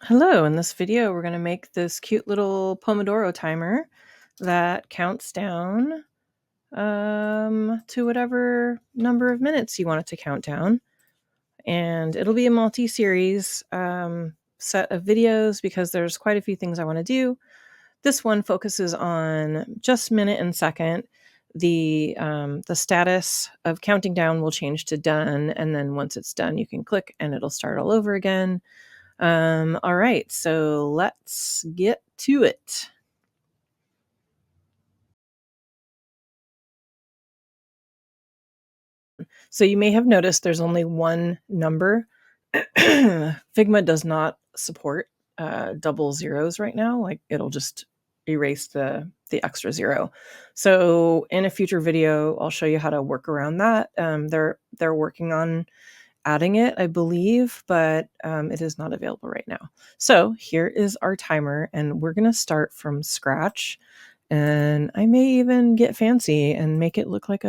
Hello, in this video we're going to make this cute little Pomodoro timer that counts down to whatever number of minutes you want it to count down. And it'll be a multi-series set of videos because there's quite a few things I want to do. This one focuses on just minute and second. The status of counting down will change to done, and then once it's done you can click and it'll start all over again. All right, so let's get to it. So you may have noticed there's only one number. Figma does not support double zeros right now. Like it'll just erase the extra zero. So in a future video, I'll show you how to work around that. They're working on adding it, I believe, but it is not available right now. So here is our timer, and we're going to start from scratch. And I may even get fancy and make it look like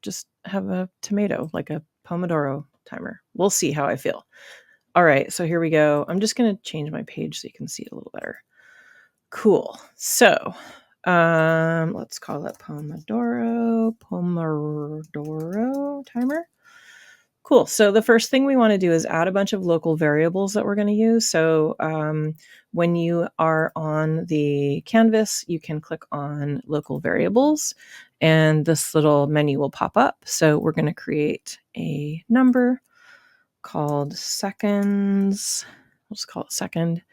just have a tomato, like a Pomodoro timer. We'll see how I feel. All right, so here we go. I'm just going to change my page so you can see it a little better. Cool. So let's call it Pomodoro timer. Cool. So the first thing we want to do is add a bunch of local variables that we're going to use. So when you are on the canvas, you can click on local variables and this little menu will pop up. So we're going to create a number called seconds. We'll just call it second.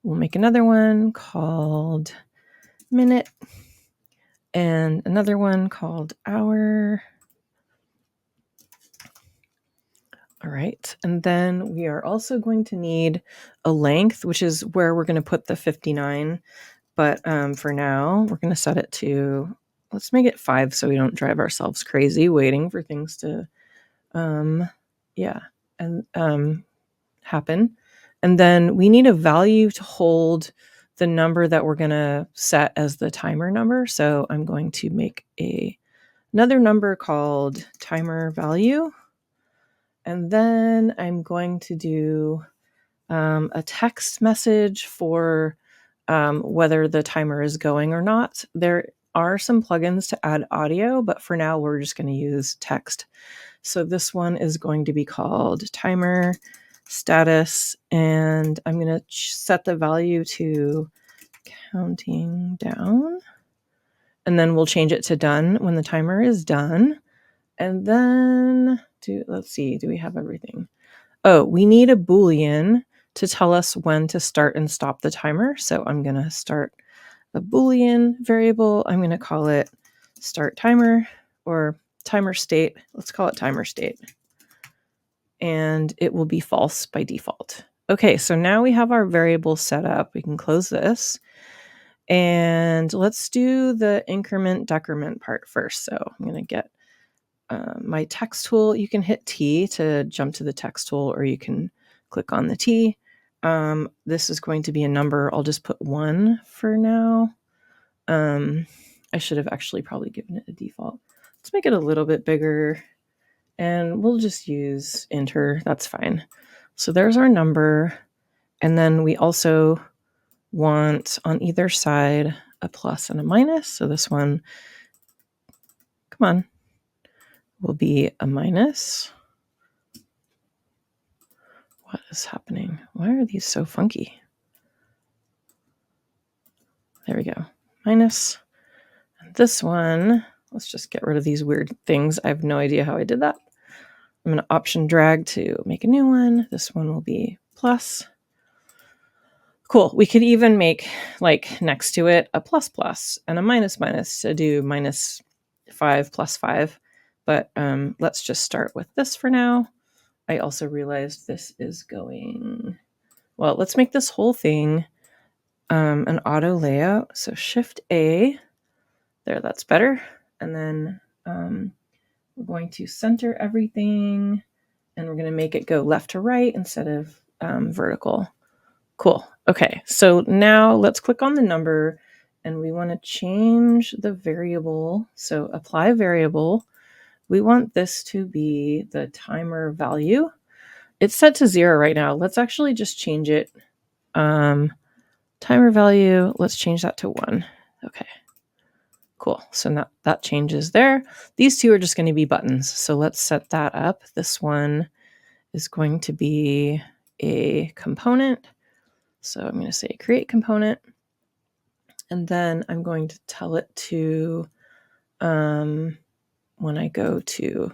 We'll make another one called minute and another one called hour. All right, and then we are also going to need a length, which is where we're going to put the 59. But for now, we're going to set it to, let's make it 5 so we don't drive ourselves crazy waiting for things to, happen. And then we need a value to hold the number that we're going to set as the timer number. So I'm going to make another number called timer value. And then I'm going to do a text message for whether the timer is going or not. There are some plugins to add audio, but for now we're just going to use text. So this one is going to be called timer status, and I'm going to set the value to counting down, and then we'll change it to done when the timer is done. And then let's see, do we have everything? Oh, we need a Boolean to tell us when to start and stop the timer. So I'm going to start a Boolean variable. I'm going to call it start timer or timer state. Let's call it timer state. And it will be false by default. Okay, so now we have our variable set up. We can close this. And let's do the increment decrement part first. So I'm going to get my text tool. You can hit T to jump to the text tool, or you can click on the T. This is going to be a number. I'll just put 1 for now. I should have actually probably given it a default. Let's make it a little bit bigger, and we'll just use enter. That's fine. So there's our number. And then we also want on either side a plus and a minus. So this one, come on, will be a minus. What is happening? Why are these so funky? There we go. Minus. And this one, let's just get rid of these weird things. I have no idea how I did that. I'm going to option drag to make a new one. This one will be plus. Cool. We could even make like next to it a plus plus and a minus minus to do minus 5 plus 5. But let's just start with this for now. I also realized this is going, well, let's make this whole thing an auto layout. So Shift A, there, that's better. And then we're going to center everything, and we're going to make it go left to right instead of vertical. Cool. Okay, so now let's click on the number, and we want to change the variable. So apply variable. We want this to be the timer value. It's set to 0 right now. Let's actually just change it Timer value, let's change that to 1. Okay. Cool. So now that changes there. These two are just going to be buttons. So let's set that up. This one is going to be a component. So I'm going to say create component. And then I'm going to tell it to, when I go to,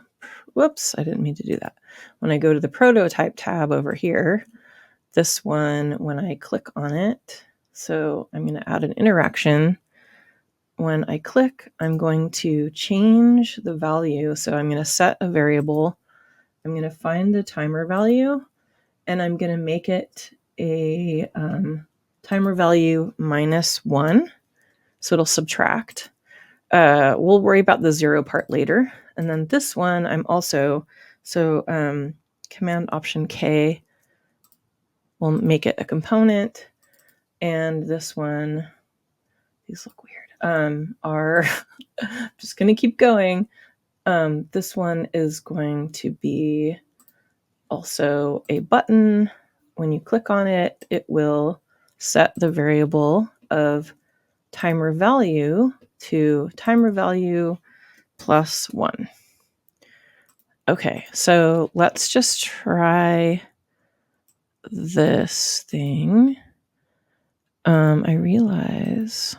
whoops, I didn't mean to do that. When I go to the prototype tab over here, this one, when I click on it, so I'm going to add an interaction. When I click, I'm going to change the value. So I'm going to set a variable. I'm going to find the timer value, and I'm going to make it a timer value -1. So it'll subtract. We'll worry about the 0 part later. And then this one, I'm also, Command Option K will make it a component. And this one, these look weird, are, just going to keep going. This one is going to be also a button. When you click on it, it will set the variable of timer value to timer value +1. Okay, so let's just try this thing. I realize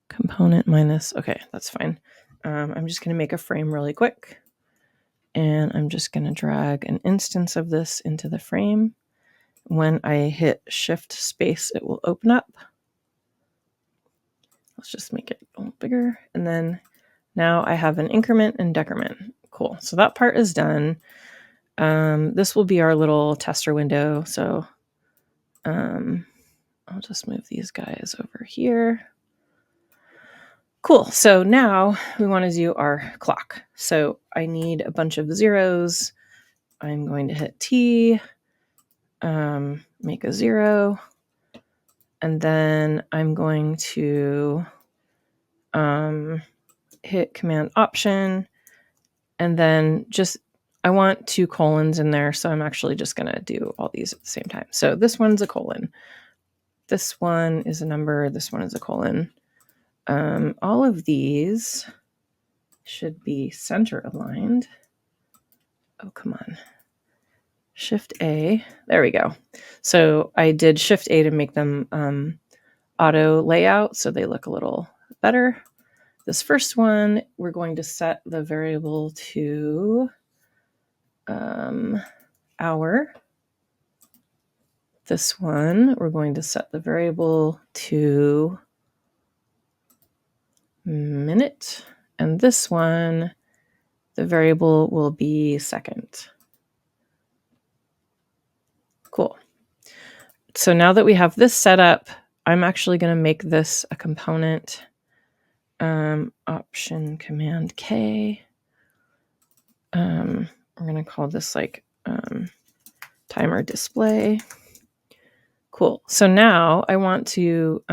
component minus, okay, that's fine. I'm just going to make a frame really quick. And I'm just going to drag an instance of this into the frame. When I hit Shift Space, it will open up. Let's just make it a little bigger. And then now I have an increment and decrement. Cool. So that part is done. This will be our little tester window. So I'll just move these guys over here. Cool. So now we want to do our clock. So I need a bunch of zeros. I'm going to hit T, make a 0. And then I'm going to hit Command Option. And then I want 2 colons in there. So I'm actually just going to do all these at the same time. So this one's a colon. This one is a number. This one is a colon. All of these should be center aligned. Oh, come on. Shift A. There we go. So I did Shift A to make them auto layout so they look a little better. This first one, we're going to set the variable to hour. This one, we're going to set the variable to minute. And this one, the variable will be second. Cool. So now that we have this set up, I'm actually going to make this a component. Option Command K. We're going to call this like timer display. Cool. So now I want to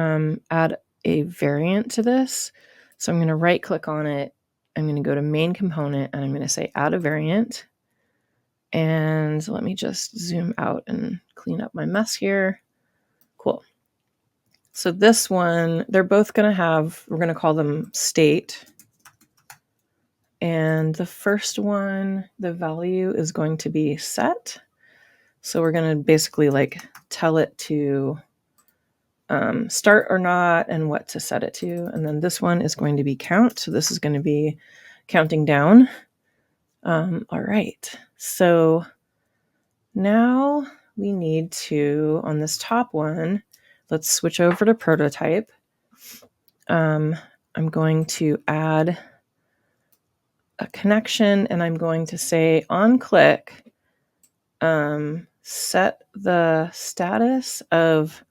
add a variant to this. So I'm going to right click on it. I'm going to go to main component and I'm going to say add a variant. And let me just zoom out and clean up my mess here. Cool. So this one, they're both going to have, we're going to call them state. And the first one, the value is going to be set. So we're going to basically like tell it to start or not and what to set it to. And then this one is going to be count. So this is going to be counting down. All right. So now we need to, on this top one, let's switch over to prototype. I'm going to add a connection and I'm going to say on click, set the status of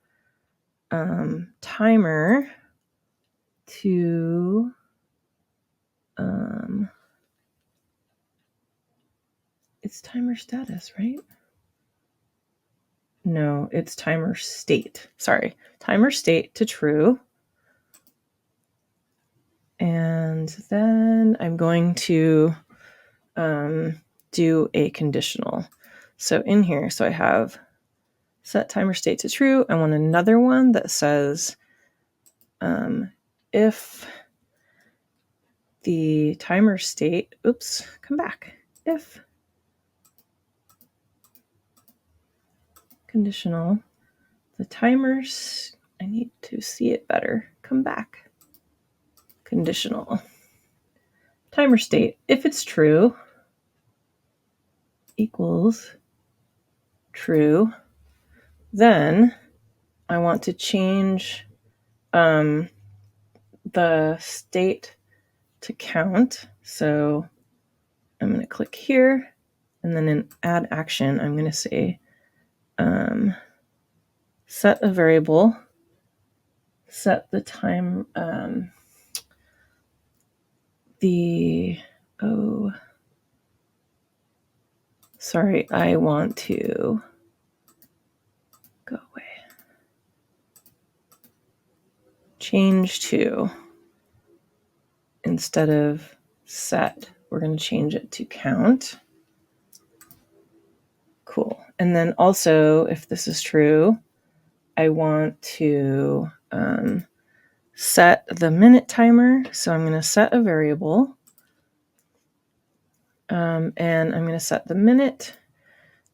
timer to it's timer status, right? No, it's timer state. Sorry, timer state to true. And then I'm going to do a conditional. So in here, so I have set timer state to true. I want another one that says if the timer state, come back. If conditional, the timers, I need to see it better. Come back. Conditional. Timer state, if it's true, equals true, then I want to change the state to count. So I'm going to click here, and then in add action, I'm going to say set a variable, set the time, I want to go away. Change to, instead of set, we're going to change it to count. Cool. And then also, if this is true, I want to set the minute timer. So I'm going to set a variable. And I'm going to set the minute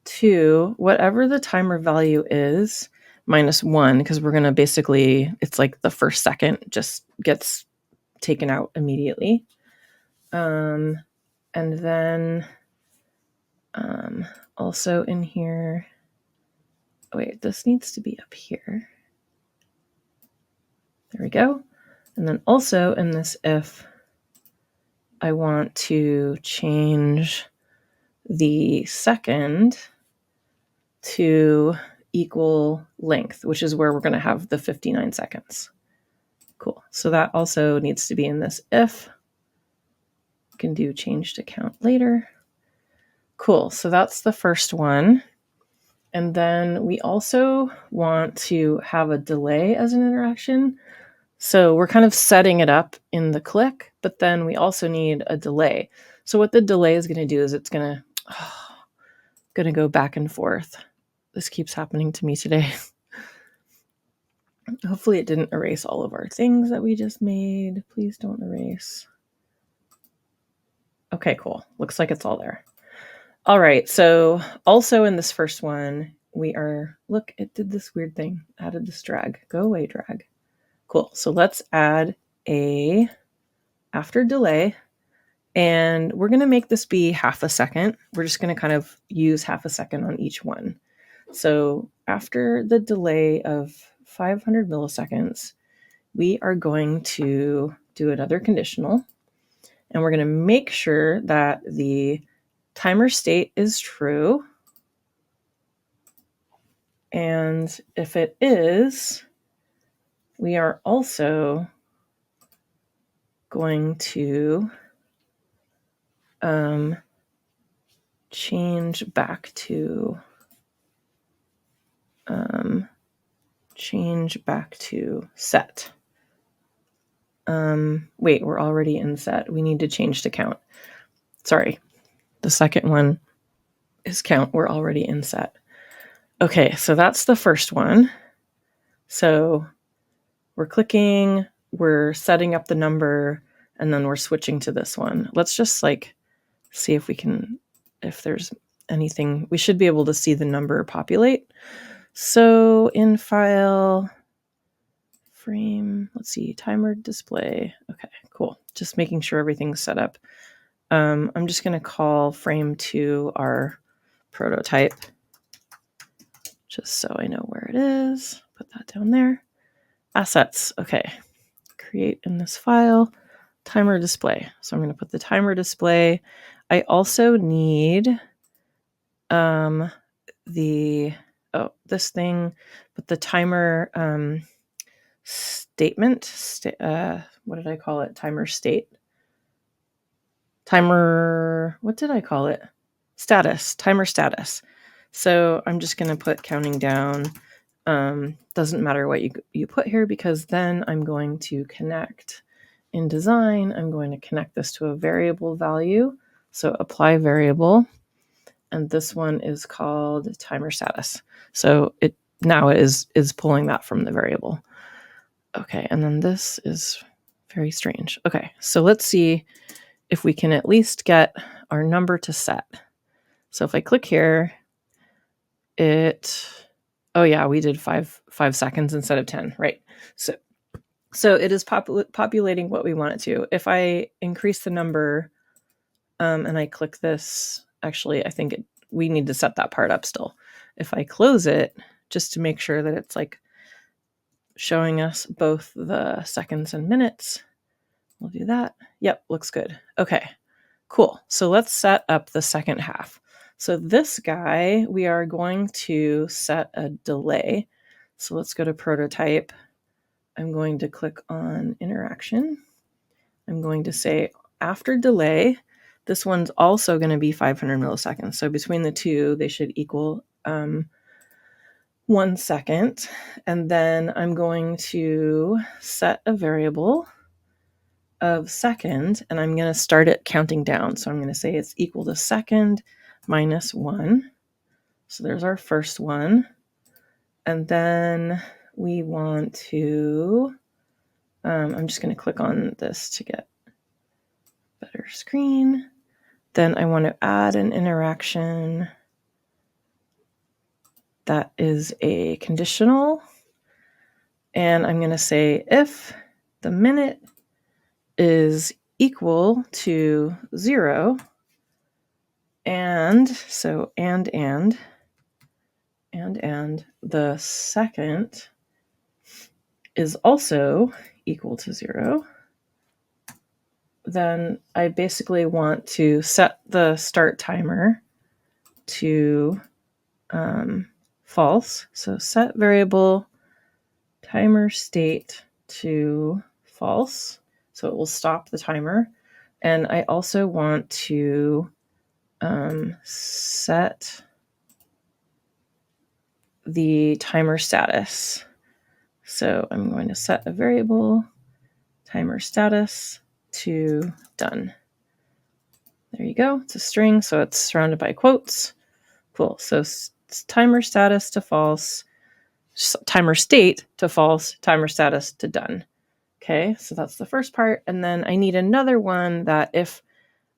to whatever the timer value is -1, because we're going to basically, it's like the first second just gets taken out immediately. And then also in here, wait, this needs to be up here. There we go. And then also in this if, I want to change the second to equal length, which is where we're going to have the 59 seconds. Cool. So that also needs to be in this if. We can do change to count later. Cool. So that's the first one. And then we also want to have a delay as an interaction. So we're kind of setting it up in the click, but then we also need a delay. So what the delay is going to do is it's going to go back and forth. This keeps happening to me today. Hopefully it didn't erase all of our things that we just made. Please don't erase. Okay, cool. Looks like it's all there. All right. So also in this first one, look, it did this weird thing. Added this drag. Go away, drag. Cool. So let's add a after delay, and we're going to make this be half a second. We're just going to kind of use half a second on each one. So after the delay of 500 milliseconds, we are going to do another conditional, and we're going to make sure that the timer state is true. And if it is, we are also going to change back to set. Wait, we're already in set. We need to change to count. Sorry. The second one is count. We're already in set. Okay, so that's the first one. So we're clicking, we're setting up the number, and then we're switching to this one. Let's just see if there's anything. We should be able to see the number populate. So in file, frame, let's see, timer display. Okay, cool. Just making sure everything's set up. I'm just going to call frame 2 our prototype, just so I know where it is. Put that down there. Assets. Okay. Create in this file, timer display. So I'm going to put the timer display. I also need this thing, but the timer statement. What did I call it? Timer state. Timer, what did I call it? Status, timer status. So I'm just going to put counting down. Doesn't matter what you put here, because then I'm going to connect in design. I'm going to connect this to a variable value. So apply variable. And this one is called timer status. So it now is pulling that from the variable. Okay, and then this is very strange. Okay, so let's see if we can at least get our number to set. So if I click here, oh yeah, we did 5 seconds instead of 10, right? So it is populating what we want it to. If I increase the number and I click this, actually, I think we need to set that part up still. If I close it, just to make sure that it's like showing us both the seconds and minutes, we'll do that. Yep, looks good. Okay, cool. So let's set up the second half. So this guy, we are going to set a delay. So let's go to prototype. I'm going to click on interaction. I'm going to say after delay, this one's also going to be 500 milliseconds. So between the two, they should equal 1 second. And then I'm going to set a variable of second, and I'm going to start it counting down. So I'm going to say it's equal to second minus 1. So there's our first one. And then we want to, I'm just going to click on this to get a better screen. Then I want to add an interaction that is a conditional. And I'm going to say if the minute is equal to 0, and so and the second is also equal to 0, then I basically want to set the start timer to false. So set variable timer state to false. So it will stop the timer. And I also want to set the timer status. So I'm going to set a variable timer status to done. There you go. It's a string, so it's surrounded by quotes. Cool. So timer status to false, timer state to false, timer status to done. Okay, so that's the first part. And then I need another one that if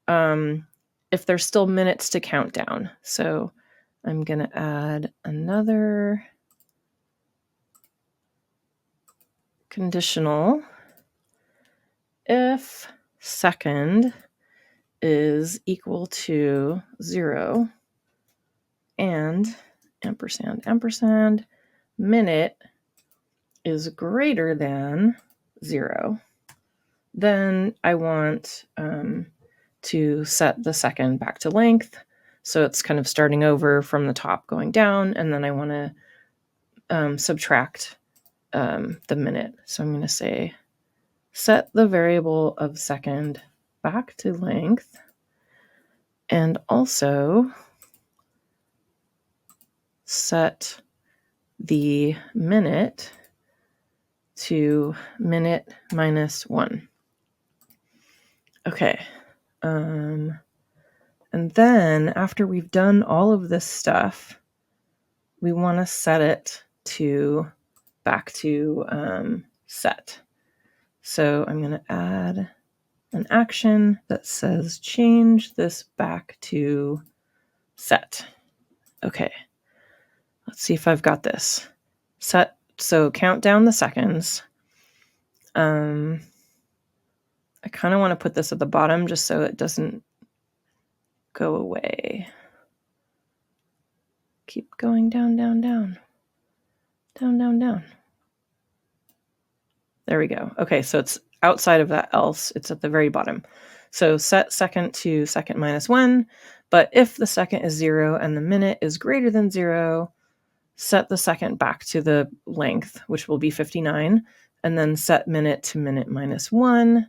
there's still minutes to count down. So I'm going to add another conditional. If second is equal to 0 and ampersand minute is greater than 0, then I want to set the second back to length. So it's kind of starting over from the top going down, and then I want to subtract the minute. So I'm going to say set the variable of second back to length, and also set the minute to minute minus 1. Okay. And then after we've done all of this stuff, we want to set it to back to set. So I'm going to add an action that says change this back to set. Okay. Let's see if I've got this. Set. So count down the seconds. I kind of want to put this at the bottom just so it doesn't go away. Keep going down. There we go. Okay, so it's outside of that else. It's at the very bottom. So set second to second minus 1. But if the second is 0 and the minute is greater than 0, set the second back to the length, which will be 59. And then set minute to minute minus 1.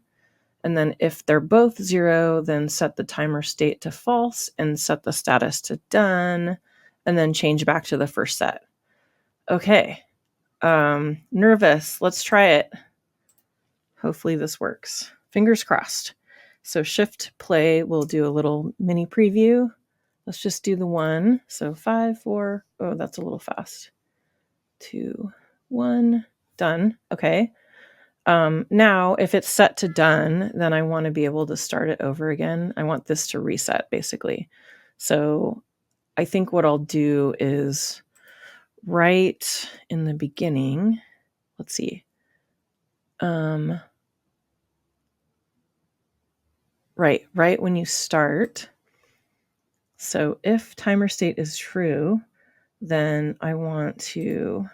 And then if they're both 0, then set the timer state to false and set the status to done, and then change back to the first set. Okay. Nervous. Let's try it. Hopefully this works. Fingers crossed. So shift play will do a little mini preview. Let's just do the 1. So 5, 4. Oh, that's a little fast. 2, 1. Done. Okay. Now, if it's set to done, then I want to be able to start it over again. I want this to reset, basically. So I think what I'll do is right in the beginning, let's see. Right when you start. So if timer state is true, then I want to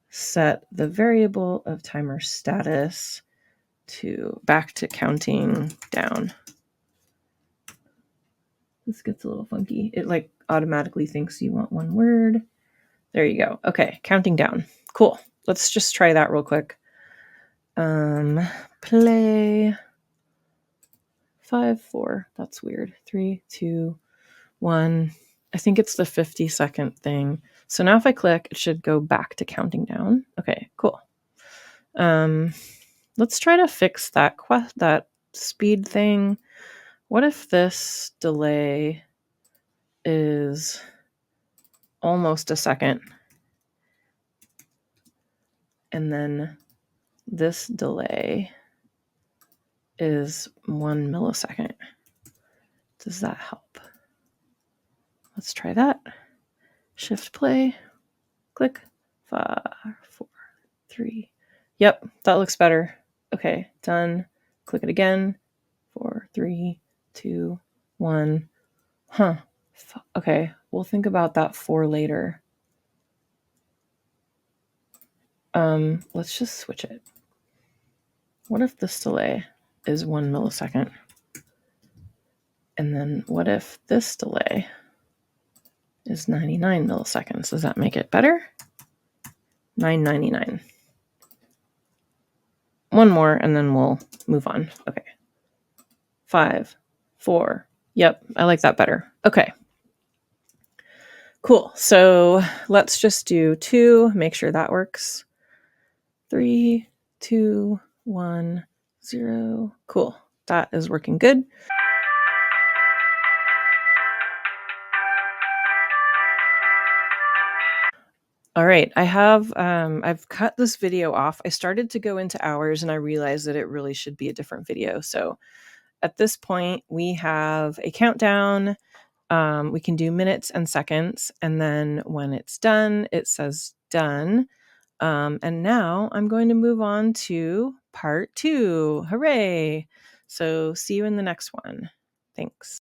set the variable of timer status to back to counting down. This gets a little funky. It like automatically thinks you want one word. There you go. Okay, counting down. Cool. Let's just try that real quick. Play 5, 4. That's weird. 3, 2, 1. I think it's the 50-second thing. So now if I click, it should go back to counting down. Okay, cool. Let's try to fix that speed thing. What if this delay is almost a second? And then this delay is 1 millisecond. Does that help? Let's try that. Shift play. Click. 5, 4, 3. Yep, that looks better. Okay, done. Click it again. 4, 3, 2, 1. Huh. Okay, we'll think about that 4 later. Let's just switch it. What if this delay is 1 millisecond? And then what if this delay is 99 milliseconds? Does that make it better? 999. One more and then we'll move on. Okay. 5, 4. Yep, I like that better. Okay. Cool. So let's just do 2, make sure that works. 3, 2, 1, 0. Cool. That is working good. All right, I've cut this video off. I started to go into hours and I realized that it really should be a different video. So at this point, we have a countdown. We can do minutes and seconds. And then when it's done, it says done. And now I'm going to move on to part 2. Hooray. So see you in the next one. Thanks.